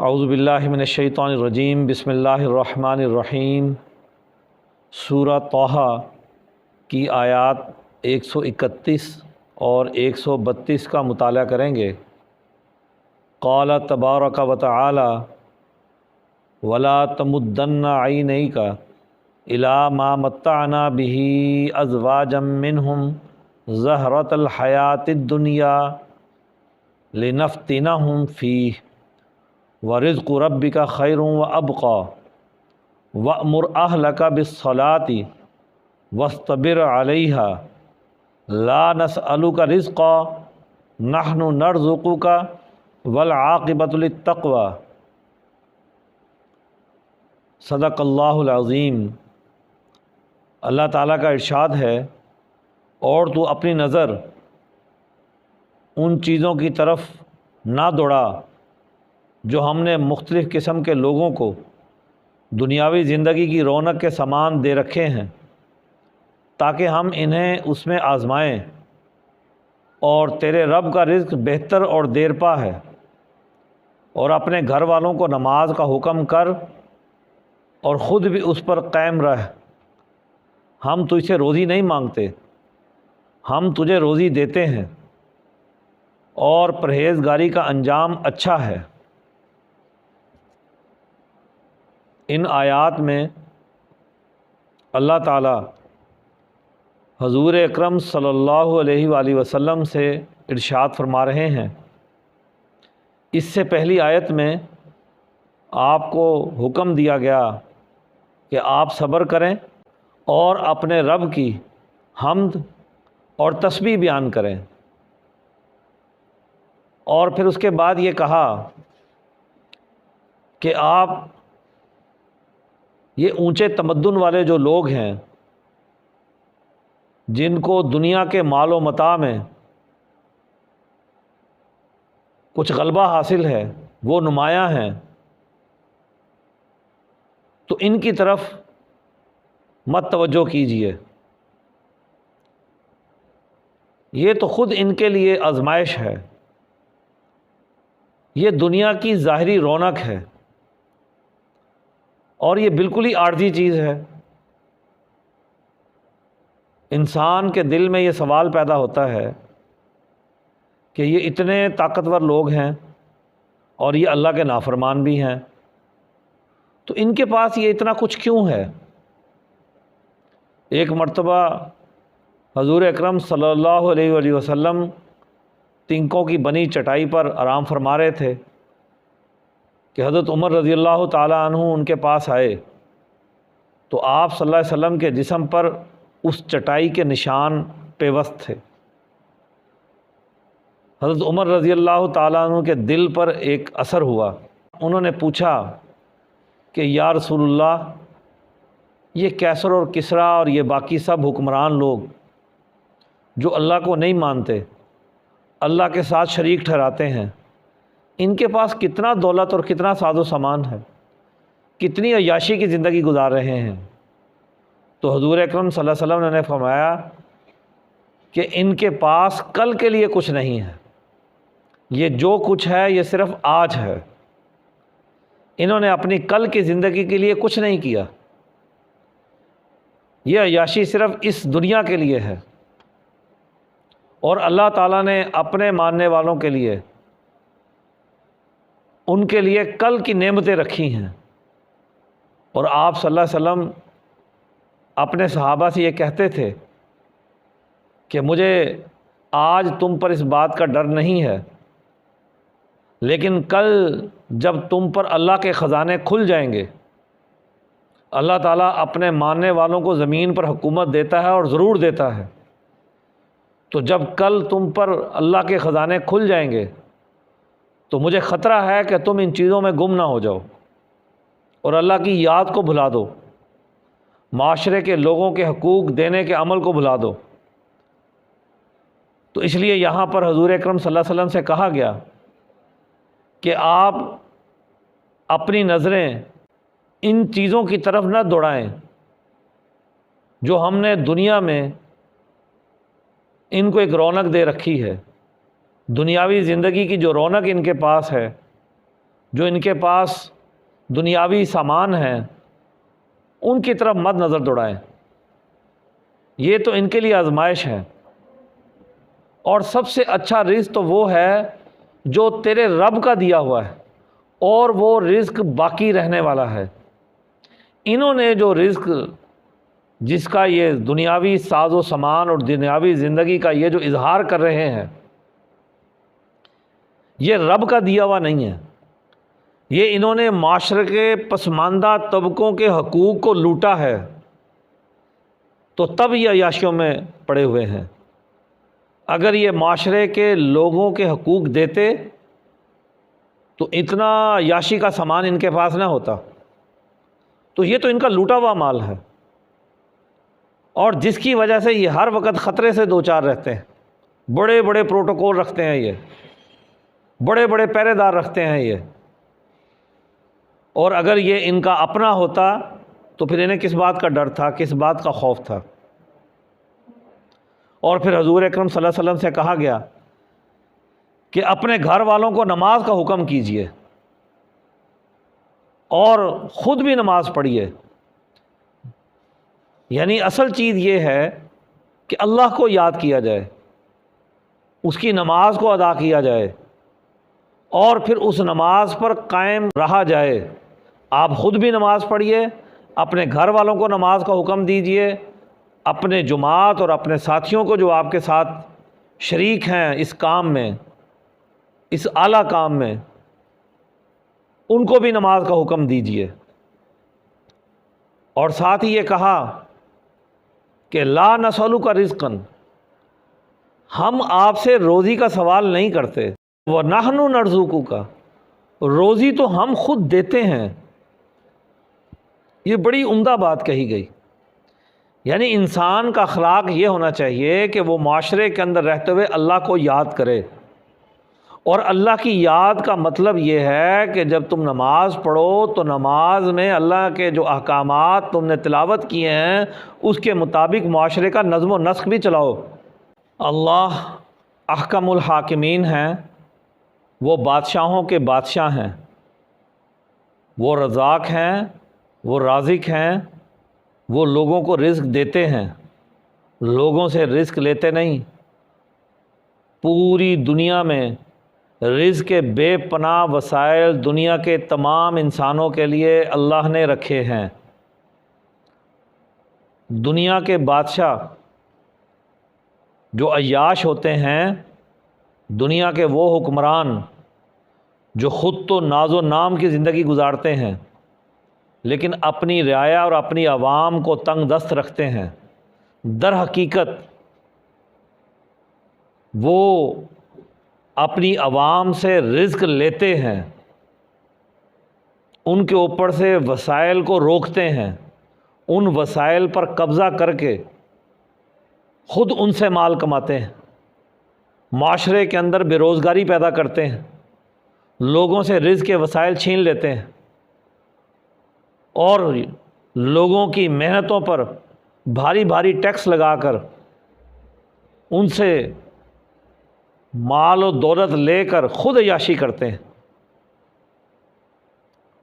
اعوذ باللہ من الشیطان الرجیم، بسم اللہ الرحمن الرحیم۔ سورہ طٰہٰ کی آیات 131 اور 132 کا مطالعہ کریں گے۔ قال تبارک و تعالی ولا تمدن عینیک الی ما متعنا بہ ازواجا منہم زہرۃ الحیاۃ الدنیا لنفتنہم فیہ ورزق ربک خیر وابقی وأمر اہلک بالصلاۃ واصطبر علیہا لا نسألک رزقا نحن نرزقک والعاقبۃ للتقوی۔ صدق اللہ العظیم۔ اللہ تعالیٰ کا ارشاد ہے، اور تو اپنی نظر ان چیزوں کی طرف نہ دوڑا جو ہم نے مختلف قسم کے لوگوں کو دنیاوی زندگی کی رونق کے سامان دے رکھے ہیں، تاکہ ہم انہیں اس میں آزمائیں، اور تیرے رب کا رزق بہتر اور دیر پا ہے، اور اپنے گھر والوں کو نماز کا حکم کر اور خود بھی اس پر قائم رہ۔ ہم تجھ سے روزی نہیں مانگتے، ہم تجھے روزی دیتے ہیں، اور پرہیزگاری کا انجام اچھا ہے۔ ان آیات میں اللہ تعالیٰ حضور اکرم صلی اللہ علیہ وآلہ وسلم سے ارشاد فرما رہے ہیں۔ اس سے پہلی آیت میں آپ کو حکم دیا گیا کہ آپ صبر کریں اور اپنے رب کی حمد اور تسبیح بیان کریں، اور پھر اس کے بعد یہ کہا کہ آپ یہ اونچے تمدن والے جو لوگ ہیں، جن کو دنیا کے مال و متاع میں کچھ غلبہ حاصل ہے، وہ نمایاں ہیں، تو ان کی طرف مت توجہ کیجیے۔ یہ تو خود ان کے لیے آزمائش ہے، یہ دنیا کی ظاہری رونق ہے، اور یہ بالکل ہی عارضی چیز ہے۔ انسان کے دل میں یہ سوال پیدا ہوتا ہے کہ یہ اتنے طاقتور لوگ ہیں اور یہ اللہ کے نافرمان بھی ہیں، تو ان کے پاس یہ اتنا کچھ کیوں ہے؟ ایک مرتبہ حضور اکرم صلی اللہ علیہ وآلہ وسلم تنکوں کی بنی چٹائی پر آرام فرما رہے تھے کہ حضرت عمر رضی اللہ تعالیٰ عنہ ان کے پاس آئے، تو آپ صلی اللہ علیہ وسلم کے جسم پر اس چٹائی کے نشان پیوست تھے۔ حضرت عمر رضی اللہ تعالیٰ عنہ کے دل پر ایک اثر ہوا۔ انہوں نے پوچھا کہ یا رسول اللہ، یہ کیسر اور کسریٰ اور یہ باقی سب حکمران لوگ جو اللہ کو نہیں مانتے، اللہ کے ساتھ شریک ٹھہراتے ہیں، ان کے پاس کتنا دولت اور کتنا ساز و سامان ہے، کتنی عیاشی کی زندگی گزار رہے ہیں؟ تو حضور اکرم صلی اللہ علیہ وسلم نے فرمایا کہ ان کے پاس کل کے لیے کچھ نہیں ہے، یہ جو کچھ ہے یہ صرف آج ہے۔ انہوں نے اپنی کل کی زندگی کے لیے کچھ نہیں کیا، یہ عیاشی صرف اس دنیا کے لیے ہے، اور اللہ تعالیٰ نے اپنے ماننے والوں کے لیے ان کے لیے کل کی نعمتیں رکھی ہیں۔ اور آپ صلی اللہ علیہ وسلم اپنے صحابہ سے یہ کہتے تھے کہ مجھے آج تم پر اس بات کا ڈر نہیں ہے، لیکن کل جب تم پر اللہ کے خزانے کھل جائیں گے، اللہ تعالیٰ اپنے ماننے والوں کو زمین پر حکومت دیتا ہے اور ضرور دیتا ہے، تو جب کل تم پر اللہ کے خزانے کھل جائیں گے تو مجھے خطرہ ہے کہ تم ان چیزوں میں گم نہ ہو جاؤ اور اللہ کی یاد کو بھلا دو، معاشرے کے لوگوں کے حقوق دینے کے عمل کو بھلا دو۔ تو اس لیے یہاں پر حضور اکرم صلی اللہ علیہ وسلم سے کہا گیا کہ آپ اپنی نظریں ان چیزوں کی طرف نہ دوڑائیں جو ہم نے دنیا میں ان کو ایک رونق دے رکھی ہے، دنیاوی زندگی کی جو رونق ان کے پاس ہے جو ان کے پاس دنیاوی سامان ہیں ان کی طرف مت نظر دوڑائیں، یہ تو ان کے لیے آزمائش ہے۔ اور سب سے اچھا رزق تو وہ ہے جو تیرے رب کا دیا ہوا ہے، اور وہ رزق باقی رہنے والا ہے۔ انہوں نے جو رزق، جس کا یہ دنیاوی ساز و سامان اور دنیاوی زندگی کا یہ جو اظہار کر رہے ہیں، یہ رب کا دیا ہوا نہیں ہے، یہ انہوں نے معاشرے کے پسماندہ طبقوں کے حقوق کو لوٹا ہے، تو تب یہ عیاشیوں میں پڑے ہوئے ہیں۔ اگر یہ معاشرے کے لوگوں کے حقوق دیتے تو اتنا عیاشی کا سامان ان کے پاس نہ ہوتا، تو یہ تو ان کا لوٹا ہوا مال ہے، اور جس کی وجہ سے یہ ہر وقت خطرے سے دوچار رہتے ہیں۔ بڑے بڑے پروٹوکول رکھتے ہیں، یہ بڑے بڑے پہرے دار رکھتے ہیں یہ، اور اگر یہ ان کا اپنا ہوتا تو پھر انہیں کس بات کا ڈر تھا، کس بات کا خوف تھا؟ اور پھر حضور اکرم صلی اللہ علیہ وسلم سے کہا گیا کہ اپنے گھر والوں کو نماز کا حکم کیجیے اور خود بھی نماز پڑھیے۔ یعنی اصل چیز یہ ہے کہ اللہ کو یاد کیا جائے، اس کی نماز کو ادا کیا جائے، اور پھر اس نماز پر قائم رہا جائے۔ آپ خود بھی نماز پڑھیے، اپنے گھر والوں کو نماز کا حکم دیجیے، اپنے جماعت اور اپنے ساتھیوں کو جو آپ کے ساتھ شریک ہیں اس کام میں، اس اعلیٰ کام میں، ان کو بھی نماز کا حکم دیجیے۔ اور ساتھ ہی یہ کہا کہ لا نسألک رزقا، ہم آپ سے روزی کا سوال نہیں کرتے، وَنَحْنُ نَرْزُقُکَ، روزی تو ہم خود دیتے ہیں۔ یہ بڑی عمدہ بات کہی گئی۔ یعنی انسان کا اخلاق یہ ہونا چاہیے کہ وہ معاشرے کے اندر رہتے ہوئے اللہ کو یاد کرے، اور اللہ کی یاد کا مطلب یہ ہے کہ جب تم نماز پڑھو تو نماز میں اللہ کے جو احکامات تم نے تلاوت کیے ہیں اس کے مطابق معاشرے کا نظم و نسق بھی چلاؤ۔ اللہ احکم الحاکمین ہیں، وہ بادشاہوں کے بادشاہ ہیں، وہ رزاق ہیں، وہ رازق ہیں، وہ لوگوں کو رزق دیتے ہیں، لوگوں سے رزق لیتے نہیں۔ پوری دنیا میں رزق کے بے پناہ وسائل دنیا کے تمام انسانوں کے لیے اللہ نے رکھے ہیں۔ دنیا کے بادشاہ جو عیاش ہوتے ہیں، دنیا کے وہ حکمران جو خود تو ناز و نام کی زندگی گزارتے ہیں لیکن اپنی رعایا اور اپنی عوام کو تنگ دست رکھتے ہیں، در حقیقت وہ اپنی عوام سے رزق لیتے ہیں، ان کے اوپر سے وسائل کو روکتے ہیں، ان وسائل پر قبضہ کر کے خود ان سے مال کماتے ہیں، معاشرے کے اندر بے روزگاری پیدا کرتے ہیں، لوگوں سے رزق کے وسائل چھین لیتے ہیں، اور لوگوں کی محنتوں پر بھاری بھاری ٹیکس لگا کر ان سے مال و دولت لے کر خود عیاشی کرتے ہیں۔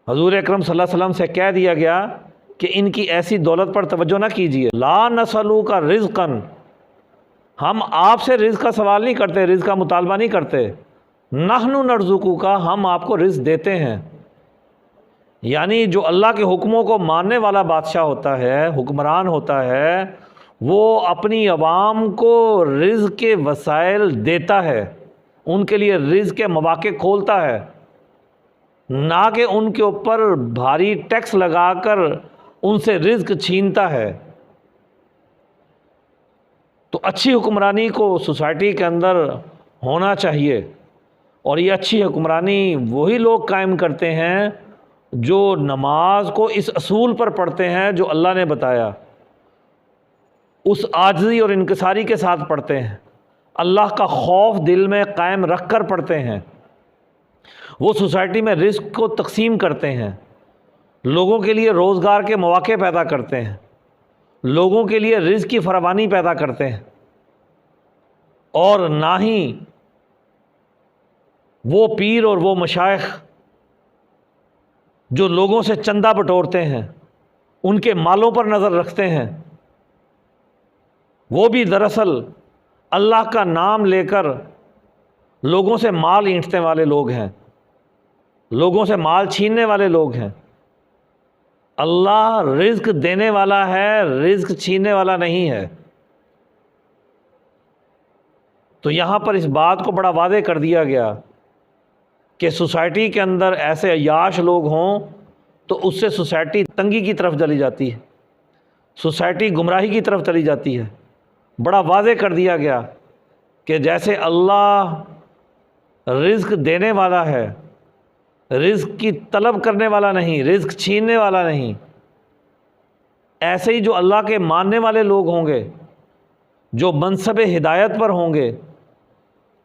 حضور اکرم صلی اللہ علیہ وسلم سے کہہ دیا گیا کہ ان کی ایسی دولت پر توجہ نہ کیجیے۔ لا نسألک رزقا، ہم آپ سے رزق کا سوال نہیں کرتے، رزق کا مطالبہ نہیں کرتے، نحن نرزقک، ہم آپ کو رزق دیتے ہیں۔ یعنی جو اللہ کے حکموں کو ماننے والا بادشاہ ہوتا ہے، حکمران ہوتا ہے، وہ اپنی عوام کو رزق کے وسائل دیتا ہے، ان کے لیے رزق کے مواقع کھولتا ہے، نہ کہ ان کے اوپر بھاری ٹیکس لگا کر ان سے رزق چھینتا ہے۔ تو اچھی حکمرانی کو سوسائٹی کے اندر ہونا چاہیے، اور یہ اچھی حکمرانی وہی لوگ قائم کرتے ہیں جو نماز کو اس اصول پر پڑھتے ہیں جو اللہ نے بتایا، اس عاجزی اور انکساری کے ساتھ پڑھتے ہیں، اللہ کا خوف دل میں قائم رکھ کر پڑھتے ہیں۔ وہ سوسائٹی میں رزق کو تقسیم کرتے ہیں، لوگوں کے لیے روزگار کے مواقع پیدا کرتے ہیں، لوگوں کے لیے رزق کی فراوانی پیدا کرتے ہیں، اور نہ ہی وہ پیر اور وہ مشائخ جو لوگوں سے چندہ بٹورتے ہیں، ان کے مالوں پر نظر رکھتے ہیں، وہ بھی دراصل اللہ کا نام لے کر لوگوں سے مال اینٹنے والے لوگ ہیں، لوگوں سے مال چھیننے والے لوگ ہیں۔ اللہ رزق دینے والا ہے، رزق چھیننے والا نہیں ہے۔ تو یہاں پر اس بات کو بڑا واضح کر دیا گیا کہ سوسائٹی کے اندر ایسے عیاش لوگ ہوں تو اس سے سوسائٹی تنگی کی طرف چلی جاتی ہے، سوسائٹی گمراہی کی طرف چلی جاتی ہے۔ بڑا واضح کر دیا گیا کہ جیسے اللہ رزق دینے والا ہے، رزق کی طلب کرنے والا نہیں، رزق چھیننے والا نہیں، ایسے ہی جو اللہ کے ماننے والے لوگ ہوں گے، جو منصب ہدایت پر ہوں گے،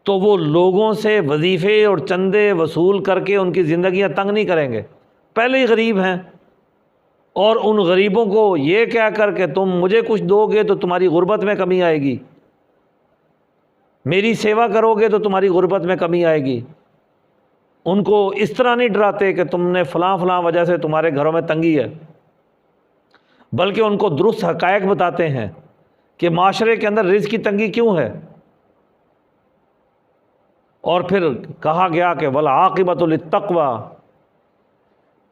تو وہ لوگوں سے وظیفے اور چندے وصول کر کے ان کی زندگیاں تنگ نہیں کریں گے۔ پہلے ہی غریب ہیں، اور ان غریبوں کو یہ کہہ کر کہ تم مجھے کچھ دو گے تو تمہاری غربت میں کمی آئے گی، میری سیوا کرو گے تو تمہاری غربت میں کمی آئے گی، ان کو اس طرح نہیں ڈراتے کہ تم نے فلاں فلاں وجہ سے تمہارے گھروں میں تنگی ہے، بلکہ ان کو درست حقائق بتاتے ہیں کہ معاشرے کے اندر رزق کی تنگی کیوں ہے۔ اور پھر کہا گیا کہ والعاقبۃ للتقوی،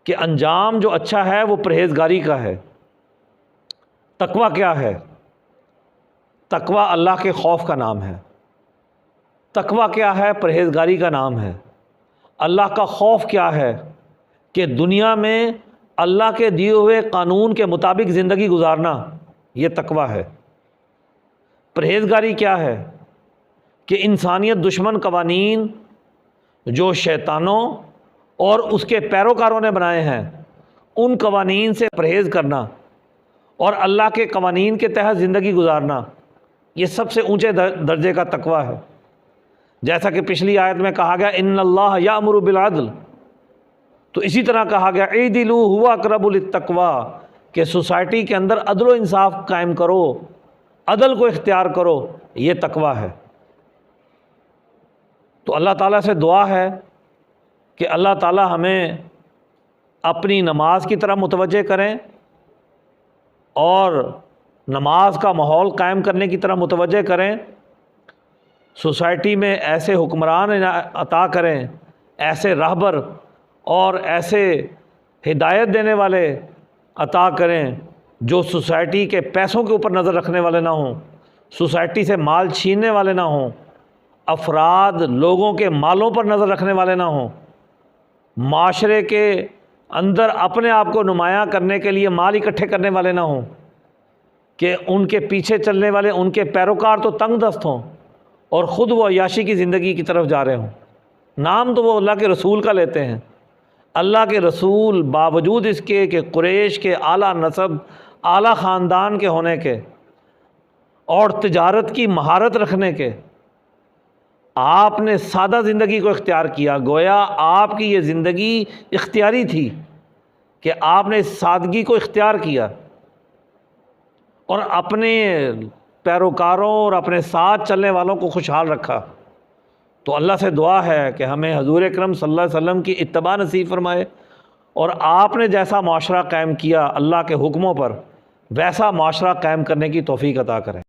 کہ انجام جو اچھا ہے وہ پرہیزگاری کا ہے۔ تقوی کیا ہے؟ تقوی اللہ کے خوف کا نام ہے۔ تقوی کیا ہے؟ پرہیزگاری کا نام ہے۔ اللہ کا خوف کیا ہے؟ کہ دنیا میں اللہ کے دیے ہوئے قانون کے مطابق زندگی گزارنا، یہ تقوی ہے۔ پرہیزگاری کیا ہے؟ کہ انسانیت دشمن قوانین جو شیطانوں اور اس کے پیروکاروں نے بنائے ہیں، ان قوانین سے پرہیز کرنا اور اللہ کے قوانین کے تحت زندگی گزارنا، یہ سب سے اونچے درجے کا تقوی ہے۔ جیسا کہ پچھلی آیت میں کہا گیا ان اللہ یأمر بالعدل، تو اسی طرح کہا گیا اعدلوا هو اقرب للتقوی، کہ سوسائٹی کے اندر عدل و انصاف قائم کرو، عدل کو اختیار کرو، یہ تقوی ہے۔ تو اللہ تعالیٰ سے دعا ہے کہ اللہ تعالیٰ ہمیں اپنی نماز کی طرف متوجہ کریں اور نماز کا ماحول قائم کرنے کی طرف متوجہ کریں، سوسائٹی میں ایسے حکمران عطا کریں، ایسے رہبر اور ایسے ہدایت دینے والے عطا کریں جو سوسائٹی کے پیسوں کے اوپر نظر رکھنے والے نہ ہوں، سوسائٹی سے مال چھیننے والے نہ ہوں، افراد لوگوں کے مالوں پر نظر رکھنے والے نہ ہوں، معاشرے کے اندر اپنے آپ کو نمایاں کرنے کے لیے مال اکٹھے کرنے والے نہ ہوں، کہ ان کے پیچھے چلنے والے ان کے پیروکار تو تنگ دست ہوں اور خود وہ عیاشی کی زندگی کی طرف جا رہے ہوں۔ نام تو وہ اللہ کے رسول کا لیتے ہیں، اللہ کے رسول باوجود اس کے کہ قریش کے اعلیٰ نسب، اعلیٰ خاندان کے ہونے کے اور تجارت کی مہارت رکھنے کے، آپ نے سادہ زندگی کو اختیار کیا۔ گویا آپ کی یہ زندگی اختیاری تھی کہ آپ نے اس سادگی کو اختیار کیا اور اپنے پیروکاروں اور اپنے ساتھ چلنے والوں کو خوشحال رکھا۔ تو اللہ سے دعا ہے کہ ہمیں حضور اکرم صلی اللہ علیہ وسلم کی اتباع نصیب فرمائے، اور آپ نے جیسا معاشرہ قائم کیا اللہ کے حکموں پر، ویسا معاشرہ قائم کرنے کی توفیق عطا کریں۔